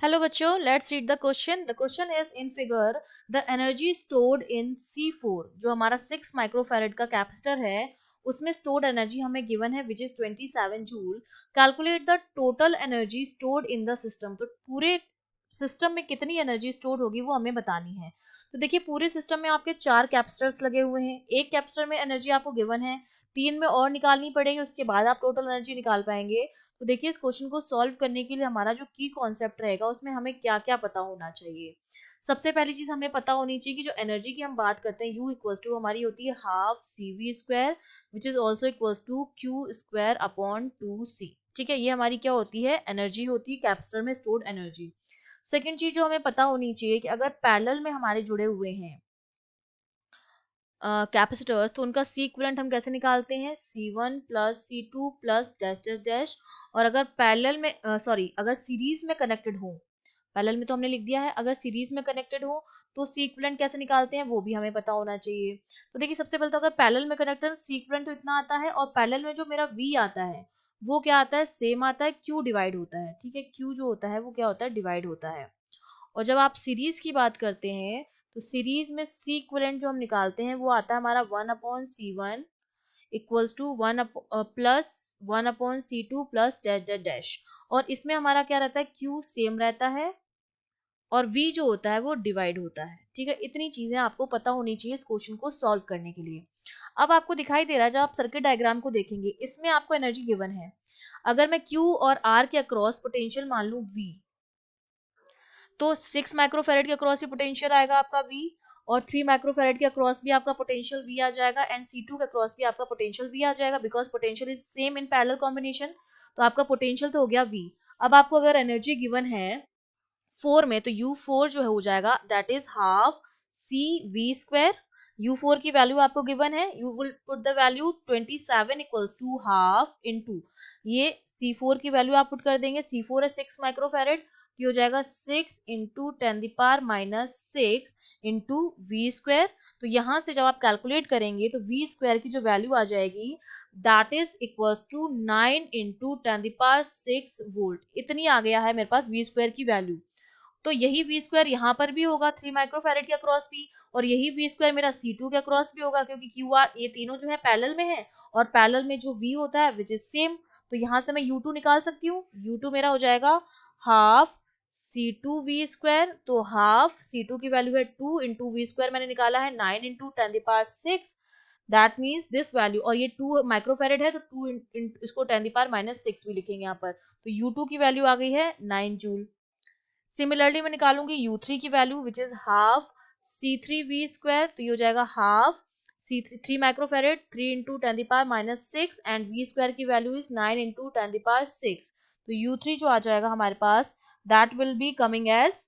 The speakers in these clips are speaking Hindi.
हेलो बच्चों, let's read the question. The question is in figure the energy stored in C4, जो हमारा 6 माइक्रोफैरेड का कैपेसिटर है, उसमें स्टोर्ड एनर्जी हमें गिवन है which is 27 joule. Calculate the total energy stored in the system. तो पूरे सिस्टम में कितनी एनर्जी स्टोर होगी वो हमें बतानी है. तो देखिए, पूरे सिस्टम में आपके 4 कैपेसिटर्स लगे हुए हैं. एक कैपेसिटर में एनर्जी आपको गिवन है, 3 में और निकालनी पड़ेगी, उसके बाद आप टोटल एनर्जी निकाल पाएंगे. तो देखिए, इस क्वेश्चन को सॉल्व करने के लिए हमारा जो की कॉन्सेप्ट रहेगा उसमें हमें क्या क्या पता होना चाहिए. सबसे पहली चीज हमें पता होनी चाहिए कि जो एनर्जी की हम बात करते हैं, U इक्वल्स टू हमारी होती है half CV square which is also equals to Q square upon 2C. ठीक है, ये हमारी क्या होती है, एनर्जी होती है, कैपेसिटर में स्टोर्ड एनर्जी. सेकेंड चीज जो हमें पता होनी चाहिए कि अगर पैरेलल में हमारे जुड़े हुए हैं कैपेसिटर्स, तो उनका सी इक्विवेलेंट हम कैसे निकालते हैं, C1 plus C2 plus dash dash dash. और अगर पैरेलल में अगर सीरीज में कनेक्टेड हो, पैरेलल में तो हमने लिख दिया है, अगर सीरीज में कनेक्टेड हो तो सी इक्विवेलेंट कैसे निकालते हैं वो भी हमें पता होना चाहिए. तो देखिए, सबसे पहले तो अगर पैरेलल में कनेक्टेड है सी इक्विवेलेंट तो इतना आता है, और पैरेलल में जो मेरा V आता है वो क्या आता है, सेम आता है, Q डिवाइड होता है. ठीक है, Q जो होता है वो क्या होता है, डिवाइड होता है. और जब आप सीरीज की बात करते हैं तो सीरीज में सी इक्विवेलेंट जो हम निकालते हैं वो आता है हमारा 1/C1 equals to 1 plus 1/C2 plus dash dash dash. और इसमें हमारा क्या रहता है, Q सेम रहता है और V जो होता है वो डिवाइड होता है. ठीक है, इतनी चीजें आपको पता होनी चाहिए इस क्वेश्चन को सॉल्व करने के लिए. अब आपको दिखाई दे रहा है, जब आप सर्किट डायग्राम को देखेंगे, इसमें आपको एनर्जी गिवन है. अगर मैं Q और R के अक्रॉस पोटेंशियल मान लूं V, तो 6 माइक्रोफेरेड के अक्रॉस भी पोटेंशियल आएगा आपका V, और 3 माइक्रोफेरेड के अक्रॉस भी आपका पोटेंशियल V आ जाएगा, एंड C2 के अक्रॉस भी आपका पोटेंशियल V आ जाएगा, because potential is same in parallel combination. तो आपका पोटेंशियल तो हो गया V. अब आपको अगर एनर्जी गिवन है 4 में, तो U4 जो है हो जाएगा that is half CV square. U4 की वैल्यू आपको गिवन है, you will put the value 27 equals to half into ये C4 की वैल्यू आप पुट कर देंगे. C4 है 6 माइक्रोफेरेड, ये हो जाएगा 6 इंटू 10⁻⁻6 इंटू V स्क्वायर. तो यहाँ से जब आप कैलकुलेट करेंगे तो V स्क्वायर की जो वैल्यू आ जाएगी that is equals to 9 into 10⁻6 volt. इतनी आ गया है मेरे पास V स्क्वायर की वैल्यू. तो यही V स्क्वायर यहाँ पर भी होगा 3 माइक्रोफेरेड के अक्रॉस भी, और यही V स्क्वायर मेरा C2 के अक्रॉस भी होगा, क्योंकि QR ये तीनों जो है पैरेलल में है, और पैरेलल में जो V होता है विच इज सेम. तो यहाँ से मैं U2 निकाल सकती हूँ. U2 मेरा हो जाएगा हाफ C2V स्क्वायर. तो हाफ C2 की वैल्यू है 2 इंटू V स्क्वायर मैंने निकाला है 9 into 10⁻6. That means this value, और ये 2 माइक्रोफेरेड है तो 2 इसको 10⁻6 भी लिखेंगे यहाँ पर. तो U2 की वैल्यू आ गई है 9 जूल. सिमिलरली मैं निकालूंगी U3 की value which is half C3V square. तो ये हो जाएगा half C3 3 microfarad 3 into 10⁻6 and V square की वैल्यू इज 9 इंटू 10⁻6. तो U3 जो आ जाएगा हमारे पास that will be coming as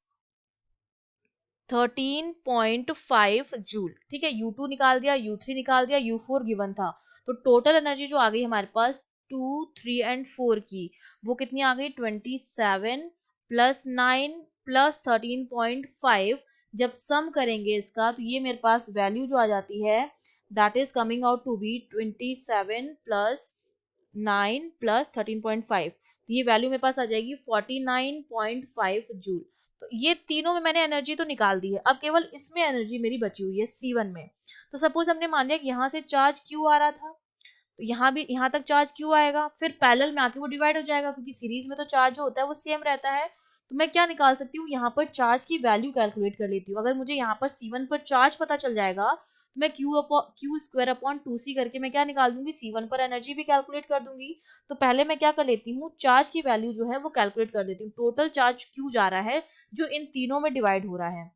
13.5 joule. ठीक है, U2 निकाल दिया, U3 निकाल दिया, U4 गिवन था. तो टोटल एनर्जी जो आ गई हमारे पास 2, 3 एंड 4 की, वो कितनी आ गई, 27 प्लस 9 प्लस 13.5. जब सम करेंगे इसका तो ये मेरे पास वैल्यू जो आ जाती है that is coming out to be 27 plus 9 plus 13.5. तो ये वैल्यू मेरे पास आ जाएगी 49.5 जूल. तो ये तीनों में मैंने एनर्जी तो निकाल दी है, अब केवल इसमें एनर्जी मेरी बची हुई है C1 में. तो सपोज हमने मान लिया कि यहाँ से चार्ज Q आ रहा था, तो यहाँ भी यहाँ तक चार्ज Q आएगा, फिर पैरेलल में आके वो डिवाइड हो जाएगा, क्योंकि सीरीज में तो चार्ज जो होता है वो सेम रहता है. तो मैं क्या निकाल सकती हूँ, यहाँ पर चार्ज की वैल्यू कैलकुलेट कर लेती हूँ. अगर मुझे यहाँ पर C1 पर चार्ज पता चल जाएगा तो मैं Q स्क्वायर अपॉन 2C करके मैं क्या निकाल दूंगी, C1 पर एनर्जी भी कैलकुलेट कर दूंगी. तो पहले मैं क्या कर लेती हूँ, चार्ज की वैल्यू जो है वो कैलकुलेट कर लेती हूँ. टोटल चार्ज Q जा रहा है जो इन तीनों में डिवाइड हो रहा है.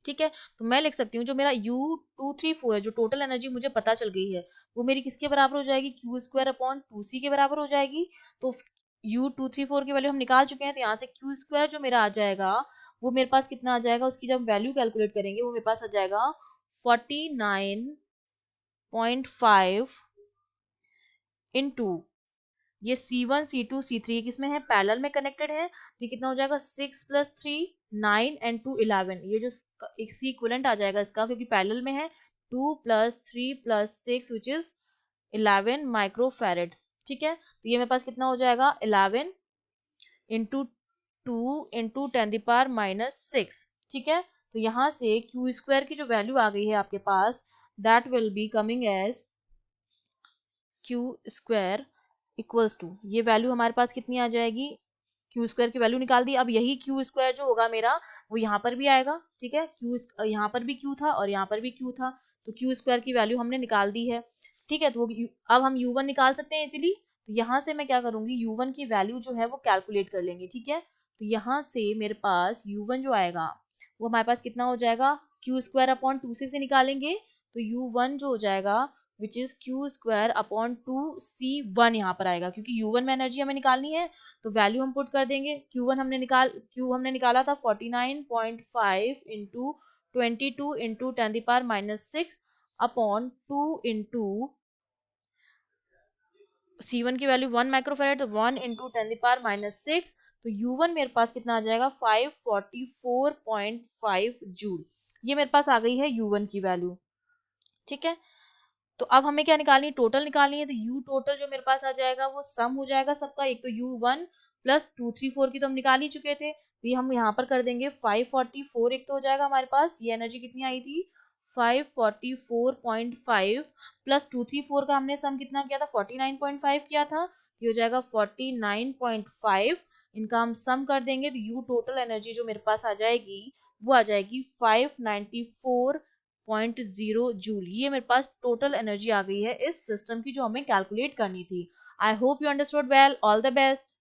ठीक है, तो मैं लिख सकती हूँ जो मेरा U234 है, जो टोटल एनर्जी मुझे पता चल गई है, वो मेरी किसके बराबर हो जाएगी, Q स्क्वायर अपॉन 2C के बराबर हो जाएगी. तो U234 की वैल्यू हम निकाल चुके हैं, तो यहाँ से Q स्क्वायर जो मेरा आ जाएगा वो मेरे पास कितना आ जाएगा, उसकी जब वैल्यू कैलकुलेट करेंगे वो मेरे पास आ जाएगा 49.5 इंटू ये C1 C2 C3 किसमें है, पैरेलल में कनेक्टेड है. तो ये कितना हो जाएगा 6 प्लस 3 9 एंड 2 11. ये जो एक सी इक्विवेलेंट आ जाएगा इसका, क्योंकि पैरेलल में है, 2 plus 3 plus 6 which is 11 microfarad. ठीक है, तो ये मेरे पास कितना हो जाएगा 11 इंटू 2 इंटू 10⁻⁻⁶, ठीक है। तो यहाँ से क्यू स्क्वायर की जो वैल्यू आ गई है आपके पास, that will be coming as Q square equals to, ये वैल्यू हमारे पास कितनी आ जाएगी, क्यू स्क्वायर की वैल्यू निकाल दी। अब यही क्यू स्क्वायर जो होगा मेरा वो यहाँ पर भी आएगा, ठीक है। क्यू यहाँ पर भी क्यू था और यहाँ पर भी क्यू था, तो क्यू स्क्वायर की वैल्यू हमने निकाल दी है, ठीक है। तो अब हम u1 निकाल सकते हैं इजीली। तो यहाँ से मैं क्या करूंगी, u1 की वैल्यू जो है वो कैलकुलेट कर लेंगे, ठीक है। तो यहाँ से मेरे पास u1 जो आएगा वो हमारे पास कितना हो जाएगा, क्यू स्क्वायर अपॉन 2 से निकालेंगे तो u1 जो हो जाएगा which is Q square upon 2c1 यहाँ पर आएगा, क्योंकि u1 में एनर्जी हमें निकालनी है तो वैल्यू हम पुट कर देंगे। Q1 हमने निकाला था 49.5 into 22 into 10⁻⁻⁶ upon 2 into C1 की वैल्यू 1 माइक्रोफेरेड, तो 1 इंटू 10⁻⁻⁶, तो U1 मेरे पास कितना आ जाएगा 544.5 जूल। ये मेरे पास आ गई है U1 की वैल्यू, ठीक है। तो अब हमें क्या निकालनी है, टोटल निकालनी है। तो U टोटल जो मेरे पास आ जाएगा वो सम हो जाएगा सबका, एक तो U1 प्लस 234 की तो हम निकाल ही चुके थे, तो ये हम यहाँ पर कर देंगे 544, एक तो हो जाएगा हमारे पास, ये एनर्जी कितनी आई थी 544.5 प्लस 234 का हमने सम कितना किया था 49.5 किया था, ये हो जाएगा 49.5, इनका हम सम कर देंगे तो U टोटल एनर्जी जो मेरे पास आ जाएगी वो आ जाएगी 594.0 जूल। ये मेरे पास टोटल एनर्जी आ गई है इस सिस्टम की जो हमें कैलकुलेट करनी थी। I hope you understood well, all the best.